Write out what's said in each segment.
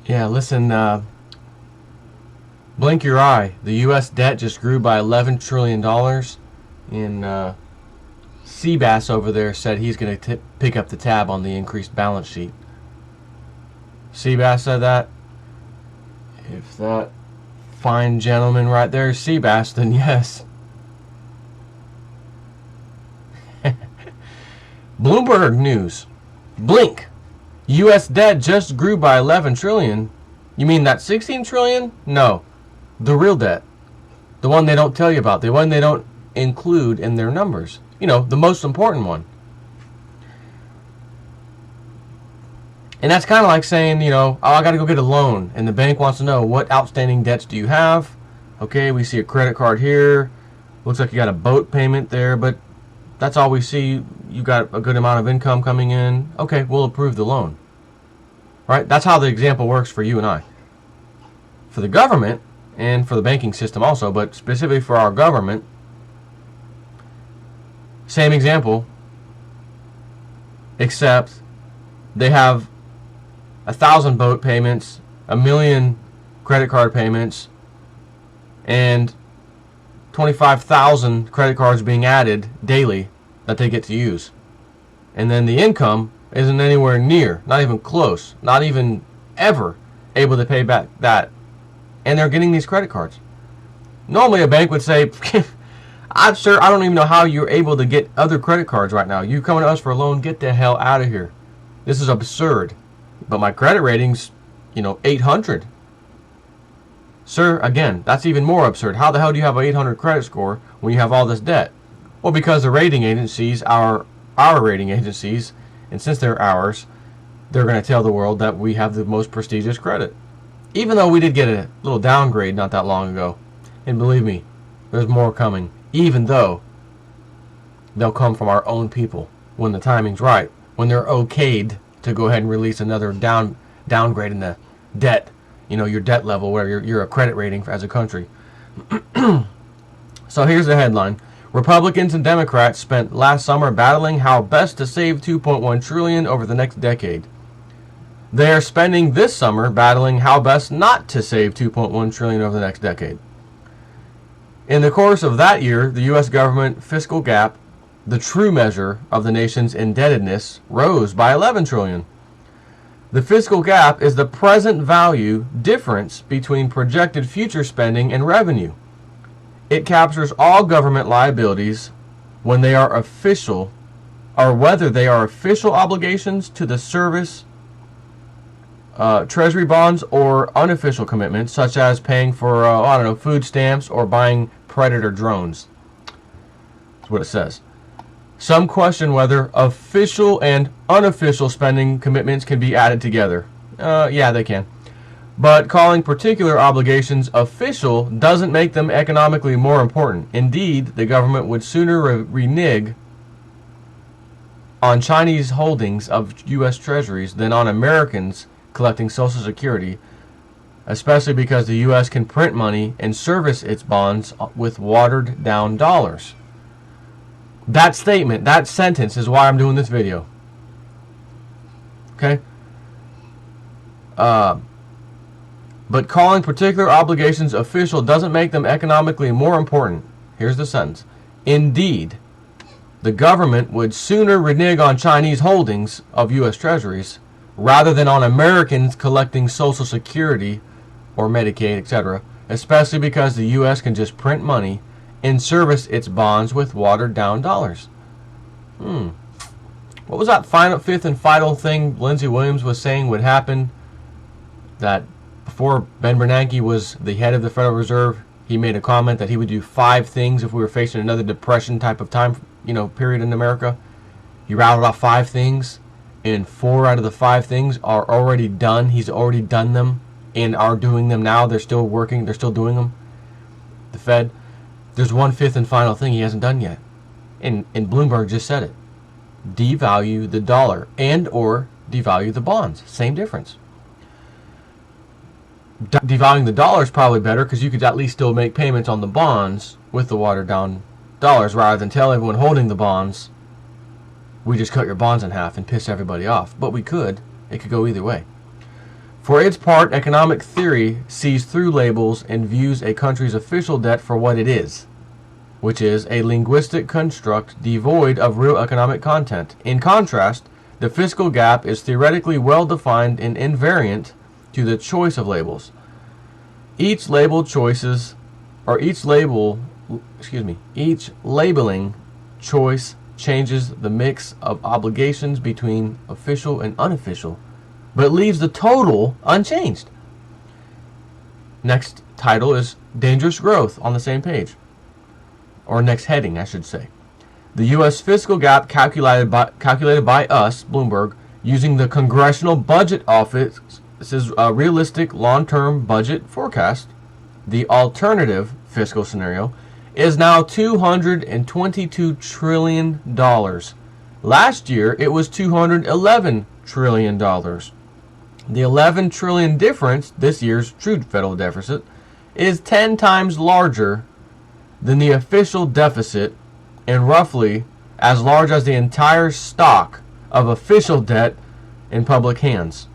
Yeah, listen, blink your eye. The U.S. debt just grew by $11 trillion. And Seabass over there said he's going to pick up the tab on the increased balance sheet. Seabass said that. If that fine gentleman right there is Seabass, then yes. Bloomberg News. Blink. U.S. debt just grew by 11 trillion. You mean that 16 trillion? No. The real debt. The one they don't tell you about. The one they don't include in their numbers. You know, the most important one. And that's kind of like saying, you know, oh, I got to go get a loan. And the bank wants to know, what outstanding debts do you have? Okay, we see a credit card here. Looks like you got a boat payment there, but that's all we see. You got a good amount of income coming in. Okay, we'll approve the loan. Right? That's how the example works for you and I. For the government, and for the banking system also, but specifically for our government, same example, except they have 1,000 boat payments, 1,000,000 credit card payments, and 25,000 credit cards being added daily that they get to use. And then the income isn't anywhere near, not even close, not even ever able to pay back that. And they're getting these credit cards. Normally a bank would say, I don't even know how you're able to get other credit cards right now. You coming to us for a loan, get the hell out of here. This is absurd. But my credit rating's, 800. Sir, again, that's even more absurd. How the hell do you have an 800 credit score when you have all this debt? Well, because the rating agencies are our rating agencies, and since they're ours, they're going to tell the world that we have the most prestigious credit. Even though we did get a little downgrade not that long ago. And believe me, there's more coming. Even though they'll come from our own people when the timing's right. When they're okayed to go ahead and release another downgrade in the debt. Your debt level, where you're a credit rating as a country. So here's the headline. Republicans and Democrats spent last summer battling how best to save $2.1 trillion over the next decade. They are spending this summer battling how best not to save $2.1 trillion over the next decade. In the course of that year, the U.S. government fiscal gap, the true measure of the nation's indebtedness, rose by $11 trillion. The fiscal gap is the present value difference between projected future spending and revenue. It captures all government liabilities when they are official, or whether they are official obligations to the service, treasury bonds, or unofficial commitments, such as paying for, food stamps or buying Predator drones. That's what it says. Some question whether official and unofficial spending commitments can be added together. Yeah, they can. But calling particular obligations official doesn't make them economically more important. Indeed, the government would sooner renege on Chinese holdings of U.S. treasuries than on Americans collecting Social Security, especially because the U.S. can print money and service its bonds with watered-down dollars. That statement, that sentence is why I'm doing this video. Okay? But calling particular obligations official doesn't make them economically more important. Here's the sentence. Indeed, the government would sooner renege on Chinese holdings of U.S. treasuries rather than on Americans collecting Social Security or Medicaid, etc., especially because the U.S. can just print money and service its bonds with watered-down dollars. What was that fifth and final thing Lindsey Williams was saying would happen? That before Ben Bernanke was the head of the Federal Reserve, he made a comment that he would do 5 things if we were facing another depression type of time, period in America. He rattled off 5 things, and 4 out of the 5 things are already done. He's already done them and are doing them now. They're still working. They're still doing them. The Fed. There's 1 fifth and final thing he hasn't done yet. And Bloomberg just said it. Devalue the dollar and or devalue the bonds. Same difference. Devaluing the dollar is probably better because you could at least still make payments on the bonds with the watered down dollars rather than tell everyone holding the bonds, we just cut your bonds in half and piss everybody off. But we could. It could go either way. For its part, economic theory sees through labels and views a country's official debt for what it is, which is a linguistic construct devoid of real economic content. In contrast, the fiscal gap is theoretically well defined and invariant to the choice of labels. Each labeling choice changes the mix of obligations between official and unofficial, but leaves the total unchanged. Next title is Dangerous Growth on the same page. Or next heading, I should say. The U.S. fiscal gap calculated by us, Bloomberg, using the Congressional Budget Office's realistic long-term budget forecast, the alternative fiscal scenario, is now $222 trillion. Last year, it was $211 trillion. The $11 trillion difference, this year's true federal deficit, is 10 times larger than the official deficit and roughly as large as the entire stock of official debt in public hands.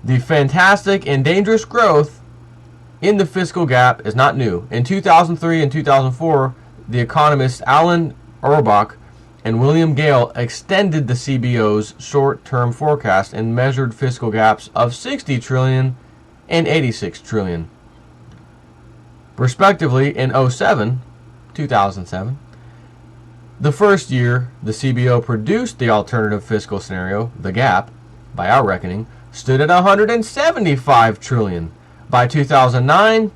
The fantastic and dangerous growth in the fiscal gap is not new. In 2003 and 2004, the economists Alan Auerbach and William Gale extended the CBO's short-term forecast and measured fiscal gaps of 60 trillion and 86 trillion. Respectively, in 2007, the first year the CBO produced the alternative fiscal scenario, the gap, by our reckoning, stood at 175 trillion. By 2009,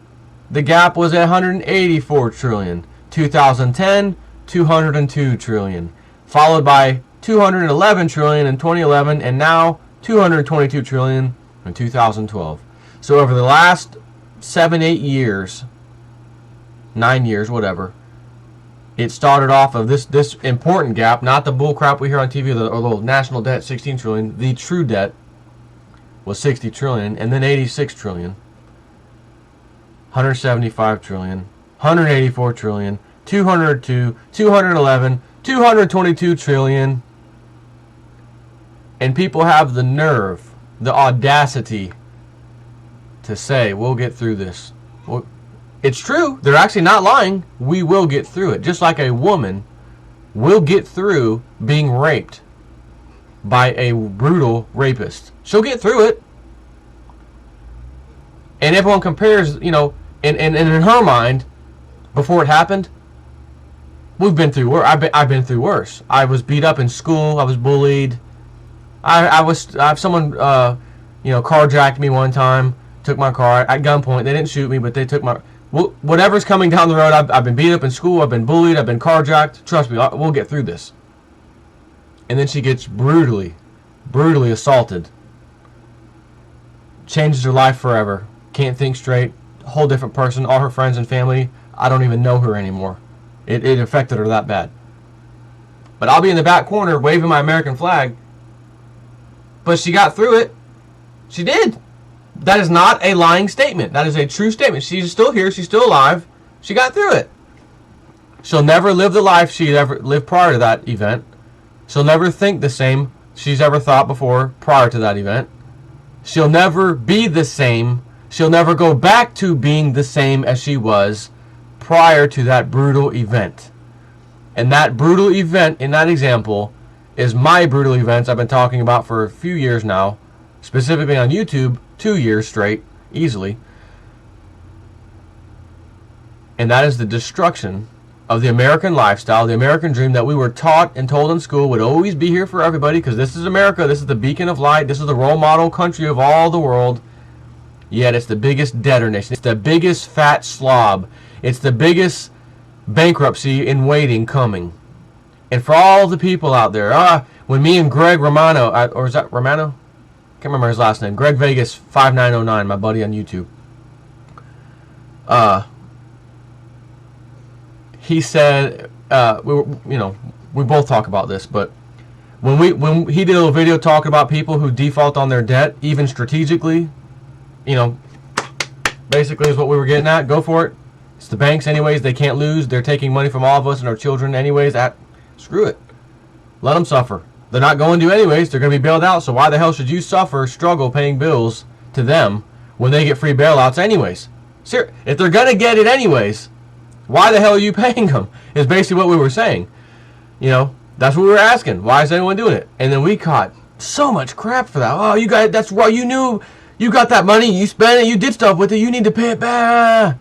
the gap was at 184 trillion. 2010, 202 trillion, followed by 211 trillion in 2011, and now 222 trillion in 2012. So over the last 7-8 years, 9 years, whatever, it started off of this important gap, not the bull crap we hear on TV, or the national debt, 16 trillion. The true debt was 60 trillion, and then 86 trillion, 175 trillion, 184 trillion, 202, 211, 222 trillion. And people have the nerve, the audacity to say, we'll get through this. Well, it's true. They're actually not lying. We will get through it. Just like a woman will get through being raped by a brutal rapist. She'll get through it. And everyone compares, and in her mind, before it happened, we've been through worse. I've been through worse. I was beat up in school. I was bullied. Someone carjacked me one time, took my car at gunpoint. They didn't shoot me, but they took my... Whatever's coming down the road, I've been beat up in school, I've been bullied, I've been carjacked. Trust me, we'll get through this. And then she gets brutally assaulted. Changes her life forever. Can't think straight. Whole different person. All her friends and family, I don't even know her anymore. It affected her that bad. But I'll be in the back corner waving my American flag. But she got through it. She did. That is not a lying statement. That is a true statement. She's still here. She's still alive. She got through it. She'll never live the life she ever lived prior to that event. She'll never think the same she's ever thought before prior to that event. She'll never be the same. She'll never go back to being the same as she was prior to that brutal event. And that brutal event in that example is my brutal events I've been talking about for a few years now, specifically on YouTube, 2 years straight, easily. And that is the destruction of the American lifestyle, the American dream that we were taught and told in school would always be here for everybody, because this is America, this is the beacon of light, this is the role model country of all the world. Yet it's the biggest debtor nation. It's the biggest fat slob. It's the biggest bankruptcy in waiting coming. And for all the people out there, when me and Greg Romano, or is that Romano? Can't remember his last name. Greg Vegas 5909, my buddy on YouTube. He said, we both talk about this, but when he did a little video talking about people who default on their debt, even strategically, basically is what we were getting at. Go for it. It's the banks anyways. They can't lose. They're taking money from all of us and our children anyways. Screw it. Let them suffer. They're not going to anyways. They're going to be bailed out. So why the hell should you struggle paying bills to them when they get free bailouts anyways. If they're going to get it anyways, why the hell are you paying them? Is basically what we were saying. You know, that's what we were asking. Why is anyone doing it? And then we caught so much crap for that. Oh, you guys, that's why you knew you got that money, you spent it, you did stuff with it, you need to pay it back.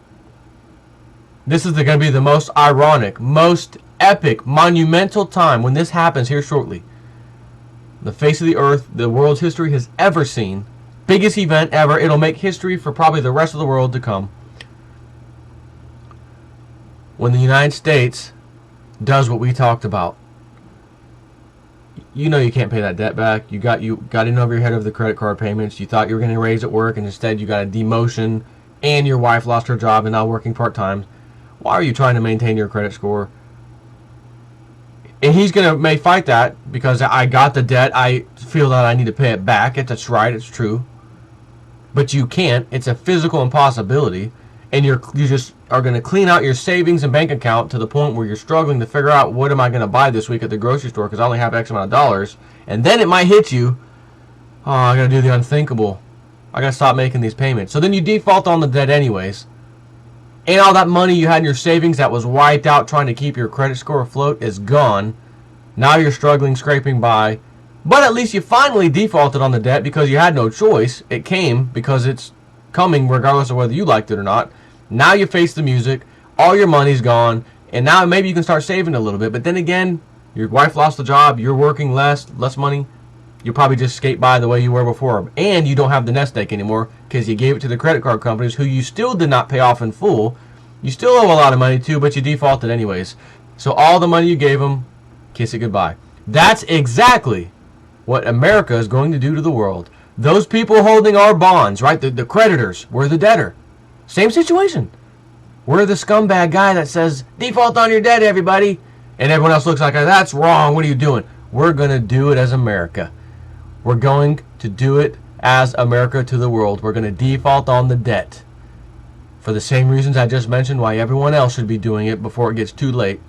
This is going to be the most ironic, most epic, monumental time when this happens here shortly. The face of the earth, the world's history has ever seen. Biggest event ever. It'll make history for probably the rest of the world to come. When the United States does what we talked about. You know you can't pay that debt back. You got in over your head of the credit card payments. You thought you were going to raise at work, and instead you got a demotion, and your wife lost her job and now working part-time. Why are you trying to maintain your credit score? And he's may fight that because I got the debt. I feel that I need to pay it back. That's right. It's true. But you can't. It's a physical impossibility. And you just are going to clean out your savings and bank account to the point where you're struggling to figure out what am I going to buy this week at the grocery store because I only have X amount of dollars. And then it might hit you. Oh, I got to do the unthinkable. I got to stop making these payments. So then you default on the debt anyways. And all that money you had in your savings that was wiped out trying to keep your credit score afloat is gone. Now you're struggling, scraping by. But at least you finally defaulted on the debt because you had no choice. It came because it's coming regardless of whether you liked it or not. Now you face the music. All your money's gone. And now maybe you can start saving a little bit. But then again, your wife lost the job. You're working less money. You'll probably just skate by the way you were before. And you don't have the nest egg anymore because you gave it to the credit card companies who you still did not pay off in full. You still owe a lot of money too, but you defaulted anyways. So all the money you gave them, kiss it goodbye. That's exactly what America is going to do to the world. Those people holding our bonds, right? The creditors, we're the debtor. Same situation. We're the scumbag guy that says, default on your debt, everybody. And everyone else looks like, that's wrong. What are you doing? We're going to do it as America. We're going to do it as America to the world. We're going to default on the debt. For the same reasons I just mentioned why everyone else should be doing it before it gets too late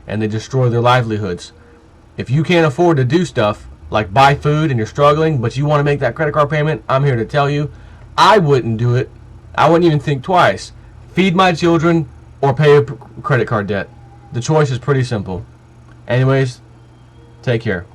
and they destroy their livelihoods. If you can't afford to do stuff like buy food and you're struggling, but you want to make that credit card payment, I'm here to tell you, I wouldn't do it. I wouldn't even think twice. Feed my children or pay a credit card debt. The choice is pretty simple. Anyways, take care.